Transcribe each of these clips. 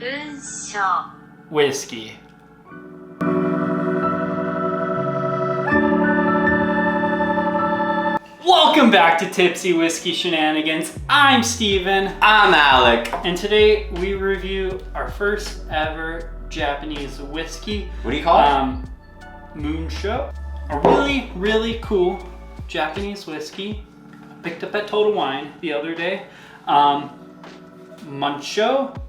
Monsho. Whiskey. Welcome back to Tipsy Whiskey Shenanigans. I'm Steven. I'm Alec. And today we review our first ever Japanese whiskey. What do you call it? Monsho. A really, really cool Japanese whiskey. Picked up at Total Wine the other day. Monsho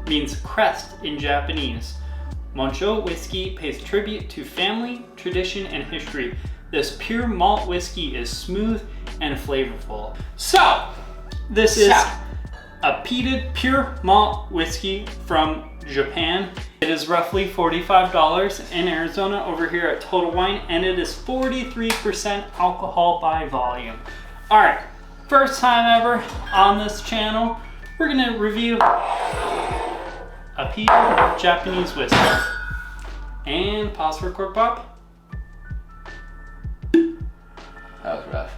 means crest in Japanese. Monsho whiskey pays tribute to family, tradition, and history. This pure malt whiskey is smooth and flavorful. So, this is a peated pure malt whiskey from Japan. It is roughly $45 in Arizona over here at Total Wine, and it is 43% alcohol by volume. All right, first time ever on this channel, we're gonna review a peated Japanese whiskey. And pause for cork pop. That was rough.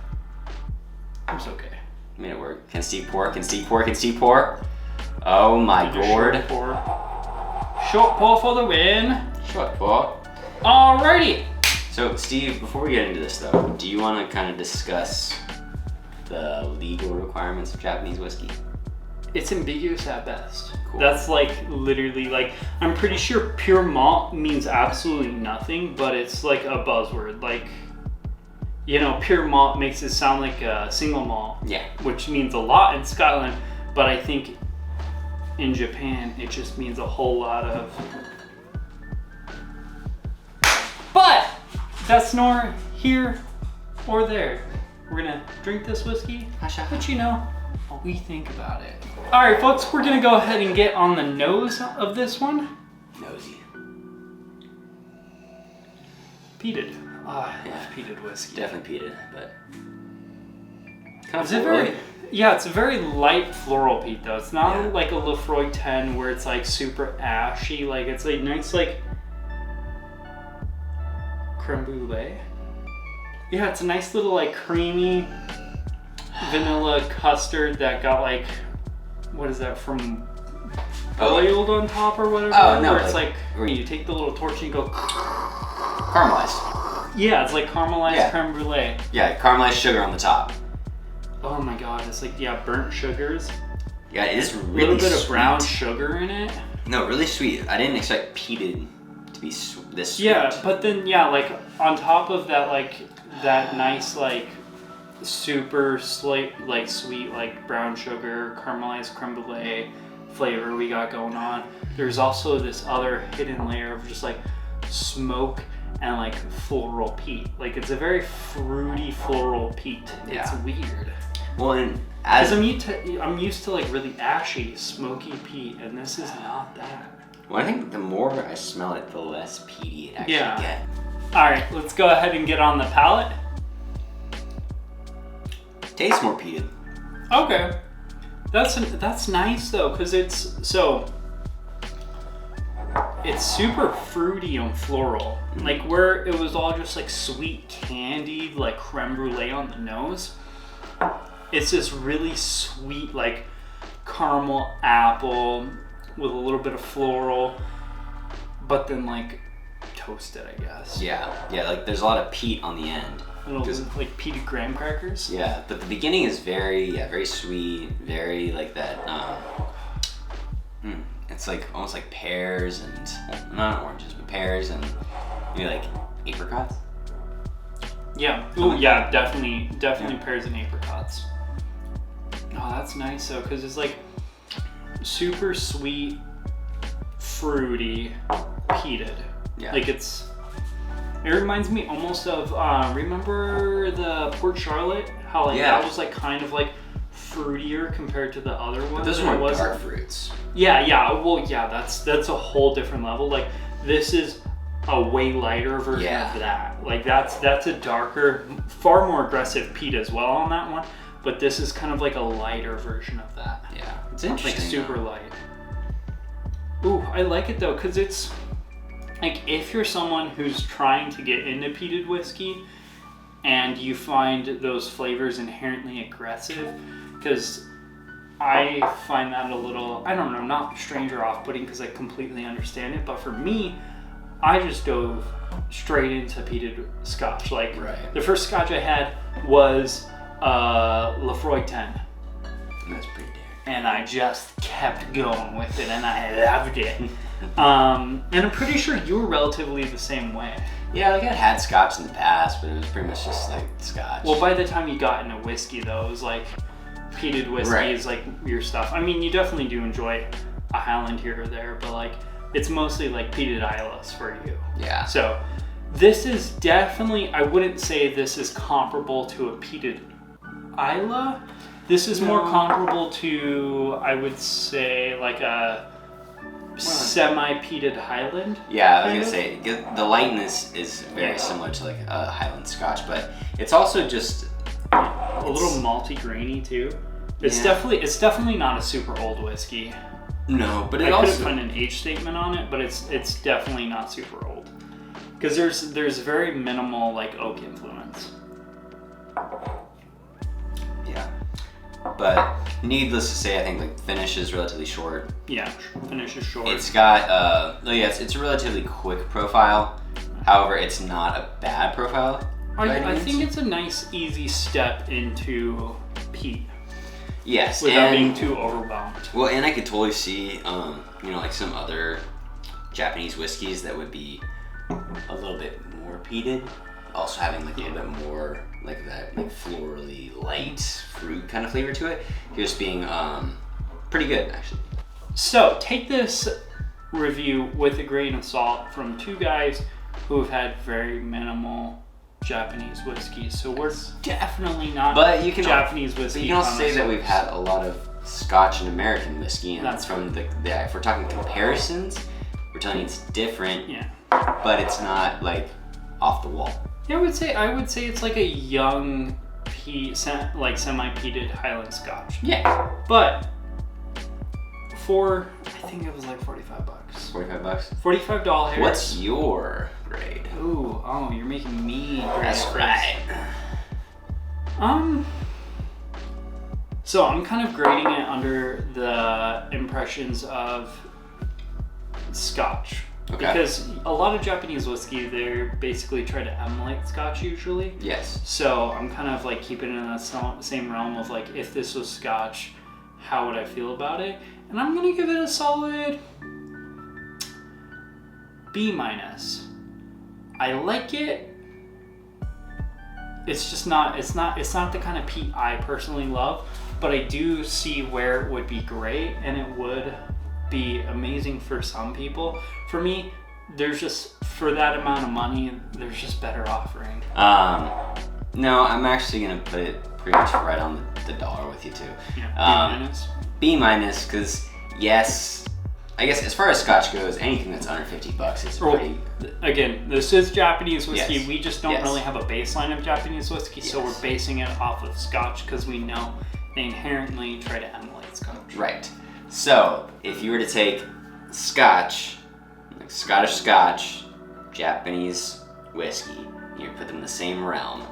It's okay. Made it work. Can Steve pour? Can Steve pour? Can Steve pour? Oh my gourd. Short pour for the win. Short pour. Alrighty. So Steve, before we get into this though, do you want to kind of discuss the legal requirements of Japanese whiskey? It's ambiguous at best. Cool. That's like literally like, I'm pretty sure pure malt means absolutely nothing, but it's like a buzzword. Like, you know, pure malt makes it sound like a single malt. Yeah. Which means a lot in Scotland, but I think in Japan it just means a whole lot of. But that's nor here or there. We're gonna drink this whiskey, but you know, what we think about it. All right, folks, we're gonna go ahead and get on the nose of this one. Nosy. Peated. I love peated whiskey. Definitely peated, but kind Is it very? Yeah, it's a very light floral peat though. It's not like a Lefroy 10 where it's like super ashy. Like it's like nice like creme brulee. Yeah, it's a nice little like creamy vanilla custard that got like, what is that from? Boiled on top or whatever. Oh no! Where it's like you take the little torch and you go caramelized. Yeah, it's like caramelized creme brulee. Yeah, caramelized sugar on the top. Oh my god, it's like burnt sugars. Yeah, it is really a little bit sweet. of brown sugar in it. No, really sweet. I didn't expect peated to be this sweet. Yeah, but then like on top of that, like that nice like super sweet like brown sugar caramelized creme brulee flavor we got going on. There's also this other hidden layer of just like smoke and like floral peat. Like it's a very fruity floral peat. It's weird. Well, and as I'm used to like really ashy, smoky peat, and this is not that. Well, I think the more I smell it, the less peaty it actually gets. All right, let's go ahead and get on the palate. Tastes more peated. Okay, that's nice though, because it's super fruity and floral. Like where it was all just like sweet candied, like creme brulee on the nose. It's this really sweet, like caramel apple with a little bit of floral, but then like toasted, I guess. Yeah, like there's a lot of peat on the end. Like peated graham crackers. Yeah, but the beginning is very sweet, very like that. It's like almost like pears and, well, not oranges, but pears and maybe like apricots. Yeah. Oh yeah, definitely pears and apricots. Oh, that's nice though, because it's like super sweet, fruity, peated. Yeah. Like it reminds me almost of remember the Port Charlotte? How like that was like kind of like fruitier compared to the other ones. But those are more dark fruits. Yeah. Well, yeah, that's a whole different level. Like this is a way lighter version of that. Like that's a darker, far more aggressive peat as well on that one. But this is kind of like a lighter version of that. Yeah, it's interesting. Like super light. Ooh, I like it though, because it's like if you're someone who's trying to get into peated whiskey and you find those flavors inherently aggressive, because I find that a little, I don't know, not strange or off-putting because I completely understand it. But for me, I just dove straight into peated Scotch. Like the first Scotch I had was Lefroy 10. That's pretty damn. And I just kept going with it, and I loved it. And I'm pretty sure you were relatively the same way. Yeah, like I'd had Scotch in the past, but it was pretty much just like Scotch. Well, by the time you got into whiskey, though, it was like peated whiskey is like your stuff. I mean, you definitely do enjoy a Highland here or there, but like it's mostly like peated Islas for you. Yeah. So this is definitely, I wouldn't say this is comparable to a peated Isla. This is more comparable to, I would say, like a semi-peated Highland. Yeah, I was gonna say the lightness is very similar to like a Highland Scotch, but it's also just a little malty, grainy too. It's definitely not a super old whiskey. No, but I couldn't find an age statement on it, but it's definitely not super old because there's very minimal like oak influence. Yeah, but needless to say, I think like finish is relatively short. Yeah, finish is short. It's got it's a relatively quick profile. However, it's not a bad profile. I think it's a nice, easy step into peat. Yes, without being too overwhelmed. Well, and I could totally see, like some other Japanese whiskeys that would be a little bit more peated, also having like a little bit more like that like florally light fruit kind of flavor to it. Just being pretty good actually. So take this review with a grain of salt from two guys who have had very minimal Japanese whiskey, so we're definitely not Japanese whiskey. But you can also say that we've had a lot of Scotch and American whiskey, and that's from the if we're talking comparisons, we're telling you it's different. Yeah. But it's not like off the wall. Yeah, I would say it's like a young semi-peated Highland Scotch. Yeah. But I think it was like $45. $45? $45. What's your grade? Ooh, you're making me grade. That's right. So I'm kind of grading it under the impressions of Scotch. Okay. Because a lot of Japanese whiskey, they basically try to emulate Scotch usually. Yes. So I'm kind of like keeping it in the same realm of like, if this was Scotch, how would I feel about it? And I'm gonna give it a solid B-. I like it. It's just not. It's not the kind of peat I personally love, but I do see where it would be great, and it would be amazing for some people. For me, there's just, for that amount of money, there's just better offering. No, I'm actually gonna put it pretty much right on the dollar with you too. Yeah, B-, because yes, I guess as far as Scotch goes, anything that's under $50 is pretty. Again, this is Japanese whiskey. Yes. We just don't really have a baseline of Japanese whiskey, so we're basing it off of Scotch because we know they inherently try to emulate Scotch. Right. So if you were to take Scotch, like Scottish Scotch, Japanese whiskey, and you put them in the same realm,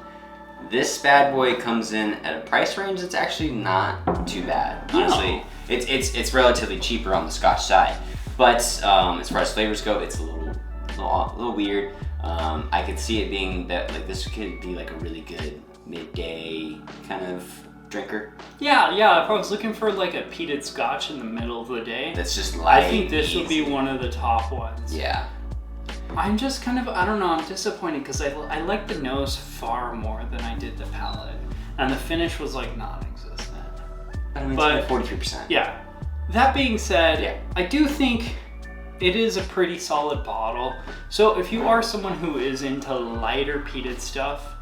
this bad boy comes in at a price range that's actually not too bad. Honestly, it's relatively cheaper on the Scotch side, but as far as flavors go, it's a little weird. I could see it being that like this could be like a really good midday kind of drinker. Yeah. If I was looking for like a peated Scotch in the middle of the day, that's just light. I think this would be one of the top ones. Yeah. I'm just kind of, I don't know, I'm disappointed because I like the nose far more than I did the palate. And the finish was like non-existent. But it's 43%. Yeah. That being said, I do think it is a pretty solid bottle. So if you are someone who is into lighter peated stuff,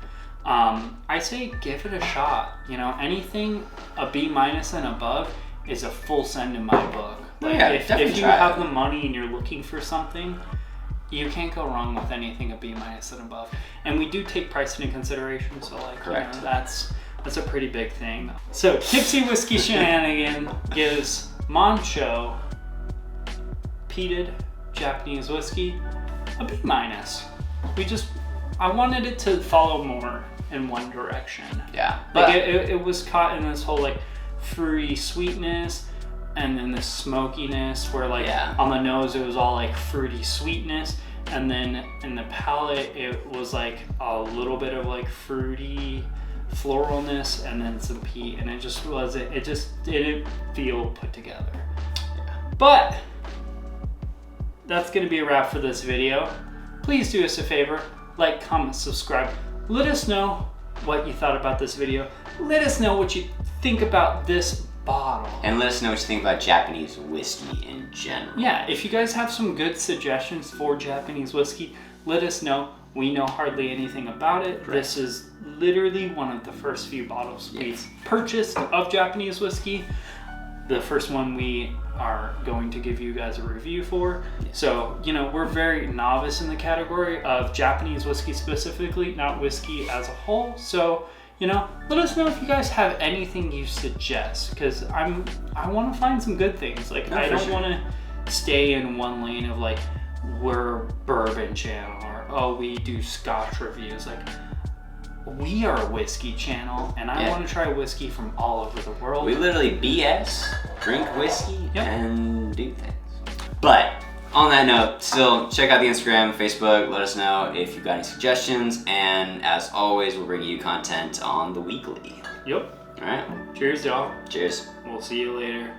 I say give it a shot. You know, anything a B- and above is a full send in my book. Like if you have the money and you're looking for something, you can't go wrong with anything a B- and above. And we do take price into consideration, so like correct. You know, that's a pretty big thing. So Tipsy Whiskey Shenanigan gives Monsho peated Japanese whiskey a B-. I wanted it to follow more in one direction. Yeah. Like it was caught in this whole like fruity sweetness, and then the smokiness where like Yeah. on the nose it was all like fruity sweetness, and then in the palate it was like a little bit of like fruity floralness, and then some peat, and it just didn't feel put together. But that's gonna be a wrap for this video. Please do us a favor, like, comment, subscribe. Let us know what you thought about this video. Let us know what you think about this bottle. And let us know what you think about Japanese whiskey in general. Yeah, if you guys have some good suggestions for Japanese whiskey, let us know. We know hardly anything about it. Correct. This is literally one of the first few bottles we've purchased of Japanese whiskey. The first one we are going to give you guys a review for. So, you know, we're very novice in the category of Japanese whiskey specifically, not whiskey as a whole. So, you know, let us know if you guys have anything you suggest, because I want to find some good things. Like, No, I for don't sure. want to stay in one lane of like, we're bourbon channel, or oh, we do Scotch reviews. Like, we are a whiskey channel, and I want to try whiskey from all over the world. We literally BS, drink whiskey, Yep. and do things. But on that note, still check out the Instagram, Facebook. Let us know if you've got any suggestions. And as always, we'll bring you content on the weekly. Yep. All right. Cheers, y'all. Cheers. We'll see you later.